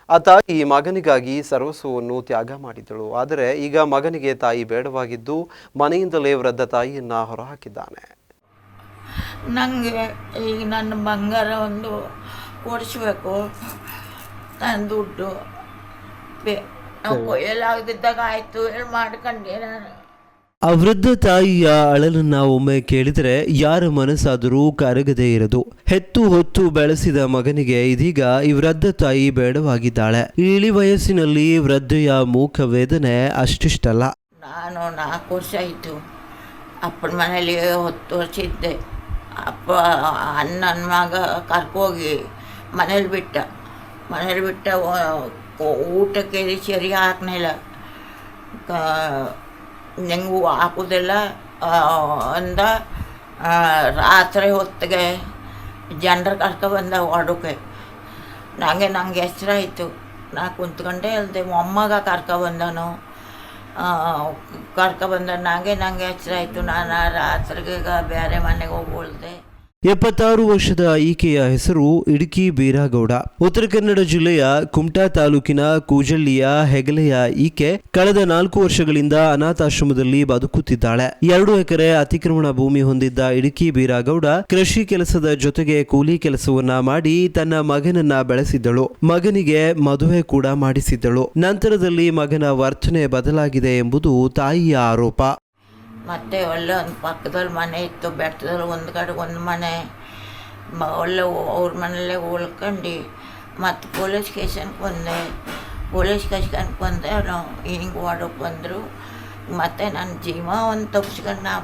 ಆ ತಾಯಿ ಮಗನಿಗಾಗಿ ಸರ್ವಸ್ವವನ್ನು ತ್ಯಾಗ ಮಾಡಿದಳು. ಆದರೆ ಈಗ ಮಗನಿಗೆ ತಾಯಿ ಬೇಡವಾಗಿದ್ದು ಮನೆಯಿಂದಲೇ ವೃದ್ಧ ತಾಯಿಯನ್ನ ಹೊರಹಾಕಿದ್ದಾನೆ. ನನಗೆ ಈಗ ನನ್ನ ಬಂಗಾರ ಒಂದು ಕೊಡಿಸ್ಬೇಕು, ನನ್ನ ದುಡ್ಡು ಕೊಯ್ಯಲಾಗದಿದ್ದಾಗ ಆಯಿತು ಹೇಳಿ ಮಾಡ್ಕೊಂಡೆ ನಾನು. ಆ ವೃದ್ಧ ತಾಯಿಯ ಅಳಲನ್ನ ಒಮ್ಮೆ ಕೇಳಿದರೆ ಯಾರ ಮನಸ್ಸಾದರೂ ಕರಗದೇ ಇರದು. ಹೆತ್ತು ಹೊತ್ತು ಬೆಳೆಸಿದ ಮಗನಿಗೆ ಇದೀಗ ಈ ವೃದ್ಧ ತಾಯಿ ಬೇಡವಾಗಿದ್ದಾಳೆ. ಇಳಿ ವಯಸ್ಸಿನಲ್ಲಿ ವೃದ್ಧೆಯ ಮೂಕ ವೇದನೆ ಅಷ್ಟಿಷ್ಟಲ್ಲ. ನಾನು 4 ವರ್ಷ ಆಯಿತು ಅಪ್ಪನ ಮನೇಲಿ 10 ವರ್ಷ ಇದ್ದೆ. ಅಪ್ಪ ನನ್ನ ಮಗ ಕರ್ಕೋಗಿ ಮನೇಲಿ ಬಿಟ್ಟ ಊಟಕ್ಕೆ ಸರಿ ಹಾಕ್ನಿಲ್ಲ. ನಂಗೂ ಹಾಕೋದಿಲ್ಲ ಅಂದ. ರಾತ್ರಿ ಹೊತ್ತಿಗೆ ಜನರು ಕರ್ಕೊಬಂದ ಹೊಡೋಕೆ. ನಂಗೆ ಹೆಸರಾಯಿತು. ನಾ ಕುಂತ್ಕೊಂಡೆ ಅಲ್ಲದೆ ಮೊಮ್ಮಗ ಕರ್ಕೊಬಂದನು. ನಂಗೆ ಹೆಸರಾಯಿತು. ನಾನು ರಾತ್ರಿಗೆ ಬೇರೆ ಮನೆಗೆ ಹೋಗ್ಬೋಳ್ದೆ. 76 ವರ್ಷದ ಈಕೆಯ ಹೆಸರು ಇಡುಕಿ ಬೀರಾಗೌಡ. ಉತ್ತರ ಕನ್ನಡ ಜಿಲ್ಲೆಯ ಕುಮಟಾ ತಾಲೂಕಿನ ಕೂಜಳ್ಳಿಯ ಹೆಗಲೆಯ ಈಕೆ ಕಳೆದ 4 ವರ್ಷಗಳಿಂದ ಅನಾಥಾಶ್ರಮದಲ್ಲಿ ಬದುಕುತ್ತಿದ್ದಾಳೆ. 2 ಎಕರೆ ಅತಿಕ್ರಮಣ ಭೂಮಿ ಹೊಂದಿದ್ದ ಇಡುಕಿ ಬೀರಾಗೌಡ ಕೃಷಿ ಕೆಲಸದ ಜೊತೆಗೆ ಕೂಲಿ ಕೆಲಸವನ್ನ ಮಾಡಿ ತನ್ನ ಮಗನನ್ನ ಬೆಳೆಸಿದ್ದಳು. ಮಗನಿಗೆ ಮದುವೆ ಕೂಡ ಮಾಡಿಸಿದ್ದಳು. ನಂತರದಲ್ಲಿ ಮಗನ ವರ್ತನೆ ಬದಲಾಗಿದೆ ಎಂಬುದು ತಾಯಿಯ ಆರೋಪ. ಮತ್ತು ಒಳ್ಳೆ ಒಂದು ಪಕ್ಕದಲ್ಲಿ ಮನೆ ಇತ್ತು, ಬೆಟ್ಟದಲ್ಲಿ ಒಂದು ಕಡೆ ಒಂದು ಮನೆ. ಒಳ್ಳೆ ಅವ್ರ ಮನೆಯಲ್ಲೇ ಉಳ್ಕೊಂಡು ಮತ್ತು ಪೊಲೀಸ್ ಸ್ಟೇಷನ್ಗೆ ಬಂದೆ. ನಾವು ಹಿಂಗೆ ಹೊಡೋಕೆ ಬಂದರು. ಮತ್ತು ನನ್ನ ಜೀವ ಒಂದು ತಪ್ಪಿಸ್ಕೊಂಡು ನಾ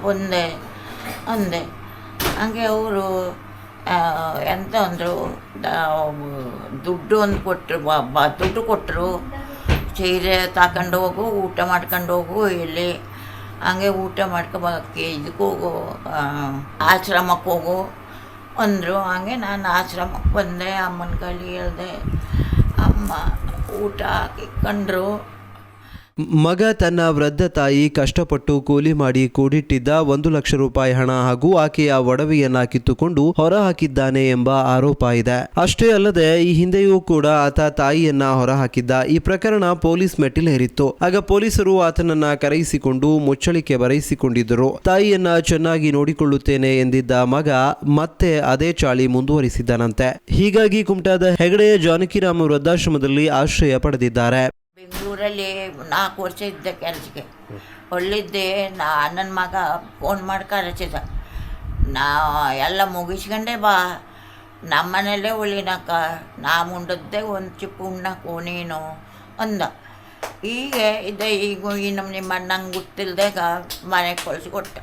ಅಂದೆ. ಹಂಗೆ ಅವರು ಎಂತ ಅಂದರು, ದುಡ್ಡು ಒಂದು ಕೊಟ್ಟರು, ದುಡ್ಡು ಕೊಟ್ಟರು. ಸೀರೆ ತಗೊಂಡು ಹೋಗು, ಊಟ ಮಾಡ್ಕೊಂಡು ಹೋಗು ಇಲ್ಲಿ. ಹಂಗೆ ಊಟ ಮಾಡ್ಕೊಬಕ್ಕೆ ಇದಕ್ಕೆ ಹೋಗು, ಆಶ್ರಮಕ್ಕೆ ಹೋಗು ಅಂದರು. ಹಂಗೆ ನಾನು ಆಶ್ರಮಕ್ಕೆ ಬಂದೆ. ಅಮ್ಮನ ಕೈಲಿ ಹೇಳಿದೆ. ಅಮ್ಮ ಊಟ ಹಾಕಿಕೊಂಡ್ರು. ಮಗ ತನ್ನ ವೃದ್ಧ ತಾಯಿ ಕಷ್ಟಪಟ್ಟು ಕೂಲಿ ಮಾಡಿ ಕೂಡಿಟ್ಟಿದ್ದ 1 ಲಕ್ಷ ರೂಪಾಯಿ ಹಣ ಹಾಗೂ ಆಕೆಯ ಒಡವೆಯನ್ನ ಕಿತ್ತುಕೊಂಡು ಹೊರಹಾಕಿದ್ದಾನೆ ಎಂಬ ಆರೋಪ ಇದೆ. ಅಷ್ಟೇ ಅಲ್ಲದೆ ಈ ಹಿಂದೆಯೂ ಕೂಡ ಆತ ತಾಯಿಯನ್ನ ಹೊರಹಾಕಿದ್ದ. ಈ ಪ್ರಕರಣ ಪೊಲೀಸ್ ಮೆಟ್ಟಿಲೇರಿತ್ತು. ಆಗ ಪೊಲೀಸರು ಆತನನ್ನ ಕರೆಯಿಸಿಕೊಂಡು ಮುಚ್ಚಳಿಕೆ ಬರೆಯಿಸಿಕೊಂಡಿದ್ದರು. ತಾಯಿಯನ್ನ ಚೆನ್ನಾಗಿ ನೋಡಿಕೊಳ್ಳುತ್ತೇನೆ ಎಂದಿದ್ದ ಮಗ ಮತ್ತೆ ಅದೇ ಚಾಳಿ ಮುಂದುವರಿಸಿದ್ದನಂತೆ. ಹೀಗಾಗಿ ಕುಮಟಾದ ಹೆಗಡೆಯ ಜಾನಕಿರಾಮ ವೃದ್ಧಾಶ್ರಮದಲ್ಲಿ ಆಶ್ರಯ ಪಡೆದಿದ್ದಾರೆ. ಬೆಂಗಳೂರಲ್ಲಿ 4 ವರ್ಷ ಇದ್ದೆ ಕೆಲಸಕ್ಕೆ. ಒಳ್ಳಿದ್ದೆ. ನನ್ನ ಮಗ ಫೋನ್ ಮಾಡಿ ಕರೆಸಿದ. ನಾ ಎಲ್ಲ ಮುಗಿಸ್ಕೊಂಡೆ ಬಾ, ನಮ್ಮ ಮನೆಯಲ್ಲೇ ಉಳಿನಕ್ಕ, ನಾ ಉಂಡದ್ದೇ ಒಂದು ಚಿಪ್ಪು ಉಣ್ಣಕ್ಕೋ ನೀನು ಅಂದ. ಹೀಗೆ ಇದೆ. ಈಗ ನಿಮ್ಮ ನಂಗೆ ಗೊತ್ತಿಲ್ದಾಗ ಮನೆಗೆ ಕಳಿಸ್ಕೊಟ್ಟ.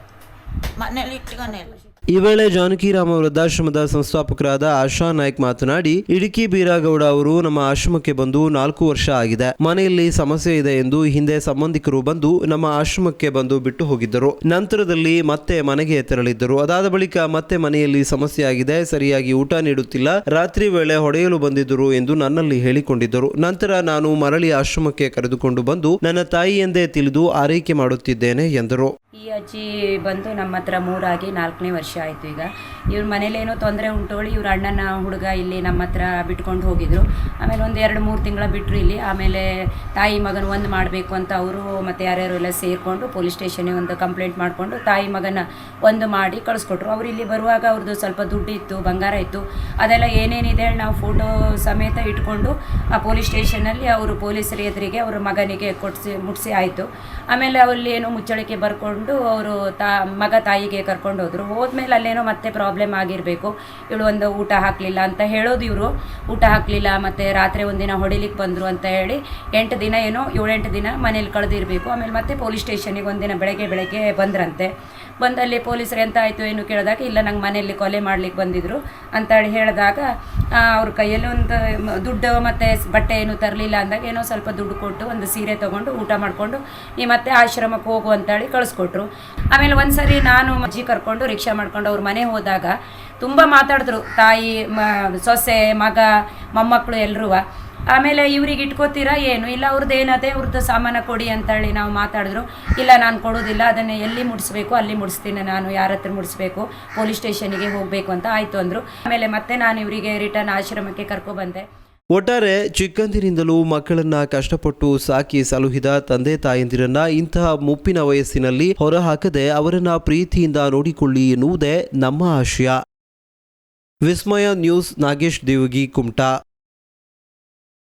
ಮನೇಲಿ ಇಟ್ಕೊಂಡಿಲ್ಲ. ಈ ವೇಳೆ ಜಾನಕಿರಾಮ ವೃದ್ಧಾಶ್ರಮದ ಸಂಸ್ಥಾಪಕರಾದ ಆಶಾ ನಾಯ್ಕ್ ಮಾತನಾಡಿ, ಇಡುಕಿ ಬೀರಾಗೌಡ ಅವರು ನಮ್ಮ ಆಶ್ರಮಕ್ಕೆ ಬಂದು 4 ವರ್ಷ ಆಗಿದೆ. ಮನೆಯಲ್ಲಿ ಸಮಸ್ಯೆ ಇದೆ ಎಂದು ಹಿಂದೆ ಸಂಬಂಧಿಕರು ಬಂದು ನಮ್ಮ ಆಶ್ರಮಕ್ಕೆ ಬಂದು ಬಿಟ್ಟು ಹೋಗಿದ್ದರು. ನಂತರದಲ್ಲಿ ಮತ್ತೆ ಮನೆಗೆ ತೆರಳಿದ್ದರು. ಅದಾದ ಬಳಿಕ ಮತ್ತೆ ಮನೆಯಲ್ಲಿ ಸಮಸ್ಯೆ ಆಗಿದೆ, ಸರಿಯಾಗಿ ಊಟ ನೀಡುತ್ತಿಲ್ಲ, ರಾತ್ರಿ ವೇಳೆ ಹೊಡೆಯಲು ಬಂದಿದ್ದರು ಎಂದು ನನ್ನಲ್ಲಿ ಹೇಳಿಕೊಂಡಿದ್ದರು. ನಂತರ ನಾನು ಮರಳಿ ಆಶ್ರಮಕ್ಕೆ ಕರೆದುಕೊಂಡು ಬಂದು ನನ್ನ ತಾಯಿ ಎಂದೇ ತಿಳಿದು ಆರೈಕೆ ಮಾಡುತ್ತಿದ್ದೇನೆ ಎಂದರು. ಈ ಅಜ್ಜಿ ಬಂದು ನಮ್ಮ ಹತ್ರ 3 ಆಗಿ 4ನೇ ವರ್ಷ ಆಯಿತು. ಈಗ ಇವ್ರ ಮನೇಲಿ ಏನೋ ತೊಂದರೆ ಉಂಟೋಳಿ ಇವ್ರ ಅಣ್ಣನ ಹುಡುಗ ಇಲ್ಲಿ ನಮ್ಮ ಹತ್ರ ಬಿಟ್ಕೊಂಡು ಹೋಗಿದ್ರು. ಆಮೇಲೆ ಒಂದು 2-3 ತಿಂಗಳ ಬಿಟ್ಟರು ಇಲ್ಲಿ. ಆಮೇಲೆ ತಾಯಿ ಮಗನ ಒಂದು ಮಾಡಬೇಕು ಅಂತ ಅವರು ಮತ್ತು ಯಾರ್ಯಾರು ಎಲ್ಲ ಸೇರಿಕೊಂಡು ಪೊಲೀಸ್ ಸ್ಟೇಷನ್ಗೆ ಒಂದು ಕಂಪ್ಲೇಂಟ್ ಮಾಡಿಕೊಂಡು ತಾಯಿ ಮಗನ ಒಂದು ಮಾಡಿ ಕಳಿಸ್ಕೊಟ್ರು. ಅವ್ರು ಇಲ್ಲಿ ಬರುವಾಗ ಅವ್ರದ್ದು ಸ್ವಲ್ಪ ದುಡ್ಡು ಇತ್ತು, ಬಂಗಾರ ಇತ್ತು, ಅದೆಲ್ಲ ಏನೇನಿದೆ ನಾವು ಫೋಟೋ ಸಮೇತ ಇಟ್ಕೊಂಡು ಆ ಪೊಲೀಸ್ ಸ್ಟೇಷನಲ್ಲಿ ಅವರು ಪೊಲೀಸರ ಎದುರಿಗೆ ಅವ್ರ ಮಗನಿಗೆ ಮುಟ್ಟಿಸಿ ಆಯಿತು. ಆಮೇಲೆ ಅಲ್ಲಿ ಏನೋ ಮುಚ್ಚಳಿಕೆ ಬರ್ಕೊಂಡು ಅವರು ಮಗ ತಾಯಿಗೆ ಕರ್ಕೊಂಡು ಹೋದ್ಮೇಲೆ ಅಲ್ಲೇನೋ ಮತ್ತೆ ಪ್ರಾಬ್ಲಮ್ ಆಗಿರಬೇಕು. ಇವಳು ಒಂದು ಊಟ ಹಾಕಲಿಲ್ಲ ಅಂತ ಹೇಳೋದು. ಇವರು ಊಟ ಹಾಕಲಿಲ್ಲ, ಮತ್ತು ರಾತ್ರಿ ಒಂದಿನ ಹೊಡಿಲಿಕ್ಕೆ ಬಂದರು ಅಂತ ಹೇಳಿ 8 ದಿನ ಏನೋ 7-8 ದಿನ ಮನೇಲಿ ಕಳೆದಿರಬೇಕು. ಆಮೇಲೆ ಮತ್ತೆ ಪೊಲೀಸ್ ಸ್ಟೇಷನಿಗೆ ಒಂದಿನ ಬೆಳಗ್ಗೆ ಬಂದ್ರಂತೆ. ಬಂದಲ್ಲಿ ಪೊಲೀಸರು ಎಂತ ಆಯಿತು ಏನು ಕೇಳಿದಾಗ, ಇಲ್ಲ ನಂಗೆ ಮನೆಯಲ್ಲಿ ಕೊಲೆ ಮಾಡ್ಲಿಕ್ಕೆ ಬಂದಿದ್ರು ಅಂತೇಳಿ ಹೇಳಿದಾಗ ಅವ್ರ ಕೈಯಲ್ಲಿ ಒಂದು ದುಡ್ಡು ಮತ್ತು ಬಟ್ಟೆ ಏನು ತರಲಿಲ್ಲ ಅಂದಾಗ ಏನೋ ಸ್ವಲ್ಪ ದುಡ್ಡು ಕೊಟ್ಟು ಒಂದು ಸೀರೆ ತೊಗೊಂಡು ಊಟ ಮಾಡಿಕೊಂಡು ಈ ಮತ್ತೆ ಆಶ್ರಮಕ್ಕೆ ಹೋಗು ಅಂತೇಳಿ ಕಳಿಸ್ಕೊಟ್ರು. ಆಮೇಲೆ ಒಂದು ಸರಿ ನಾನು ಅಜ್ಜಿ ಕರ್ಕೊಂಡು ರಿಕ್ಷಾ ಮಾಡ್ಕೊಂಡು ಅವ್ರ ಮನೆ ಹೋದಾಗ ತುಂಬ ಮಾತಾಡಿದ್ರು, ತಾಯಿ, ಸೊಸೆ, ಮಗ, ಮೊಮ್ಮಕ್ಕಳು ಎಲ್ಲರೂ. ಆಮೇಲೆ ಇವ್ರಿಗೆ ಇಟ್ಕೋತೀರಾ ಏನು, ಇಲ್ಲ ಅವ್ರದ್ದು ಏನದೇ ಅವ್ರದ್ದು ಸಾಮಾನು ಕೊಡಿ ಅಂತೇಳಿ ನಾವು ಮಾತಾಡಿದ್ರು. ಇಲ್ಲ ನಾನು ಕೊಡೋದಿಲ್ಲ, ಅದನ್ನು ಎಲ್ಲಿ ಮುಡಿಸ್ಬೇಕು ಅಲ್ಲಿ ಮುಡಿಸ್ತೀನಿ, ನಾನು ಯಾರ ಹತ್ರ ಮುಡಿಸ್ಬೇಕು, ಪೊಲೀಸ್ ಸ್ಟೇಷನಿಗೆ ಹೋಗಬೇಕು ಅಂತ ಆಯಿತು ಅಂದರು. ಆಮೇಲೆ ಮತ್ತೆ ನಾನು ಇವರಿಗೆ ರಿಟರ್ನ್ ಆಶ್ರಮಕ್ಕೆ ಕರ್ಕೊಬಂದೆ. ಒಟ್ಟಾರೆ ಚಿಕ್ಕಂದಿನಿಂದಲೂ ಮಕ್ಕಳನ್ನ ಕಷ್ಟಪಟ್ಟು ಸಾಕಿ ಸಲುಹಿದ ತಂದೆ ತಾಯಂದಿರನ್ನ ಇಂತಹ ಮುಪ್ಪಿನ ವಯಸ್ಸಿನಲ್ಲಿ ಹೊರಹಾಕದೆ ಅವರನ್ನ ಪ್ರೀತಿಯಿಂದ ನೋಡಿಕೊಳ್ಳಿ ಎನ್ನುವುದೇ ನಮ್ಮ ಆಶಯ. ವಿಸ್ಮಯ ನ್ಯೂಸ್, ನಾಗೇಶ್ ದೇವಗಿ, ಕುಮಟಾ.